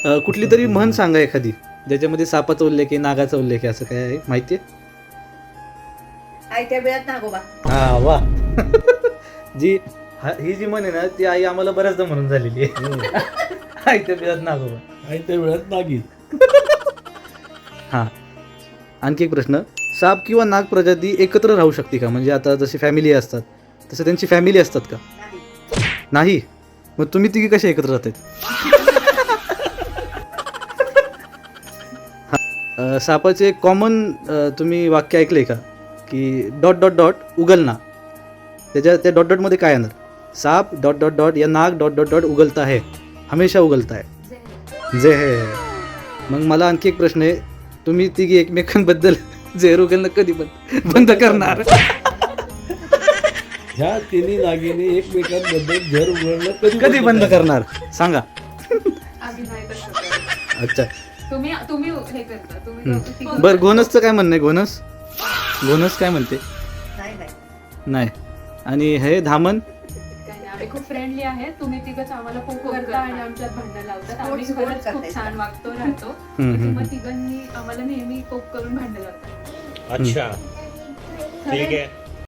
कुठली तरी म्हण सांगा एखादी ज्याच्यामध्ये सापाचा उल्लेख आहे, नागाचा उल्लेख आहे, असं काय आहे माहिती आहे? आयत्या वेळात नागोबा. हा वा ही जी म्हण आहे ना ती आई आम्हाला बऱ्याचदा म्हणून झालेली आहे. आयत्या बिळात नागोबा. आयत्या वेळात नागी. हा, आणखी एक प्रश्न, साप किंवा नाग प्रजाती एकत्र राहू शकते का? म्हणजे आता जशी फॅमिली असतात तसं त्यांची फॅमिली असतात का? नाही. मग तुम्ही तिघी कशा एकत्र राहतात? सापाचे एक कॉमन तुम्ही वाक्य ऐकले का की डॉट डॉट डॉट उगलना, त्या डॉट डॉटमध्ये काय येणार? साप डॉट डॉट डॉट या नाग डॉट डॉट डॉट उगलता है, हमेशा उगलता है, जे है. मग मला आणखी एक प्रश्न आहे, तुम्ही तिघी एकमेकांबद्दल झेर उगलणं कधी बंद करणार? ह्या तिन्ही नागीने एकमेकांबद्दल घर उघडणं कधी बंद करणार सांगा. अभिनय कसं करता? अच्छा. तुम्ही हे करता, तुम्ही बरं, घोणसचं काय म्हणणं आहे? घोणस काय म्हणते? नाही नाही. नाही. आणि हे धामण? काय नाही, आम्ही खूप फ्रेंडली आहेत. तुम्ही तिघच आम्हाला खूप करता आणि आमच्यात भांडण लावतात. आम्ही Sports खरंच खूप करताय. छान वागतो राहतो. हम्म. तुम्ही तिघांनी आम्हाला नेहमी कोप करून भांडण लावतात. अच्छा ठीक खरंच आहे.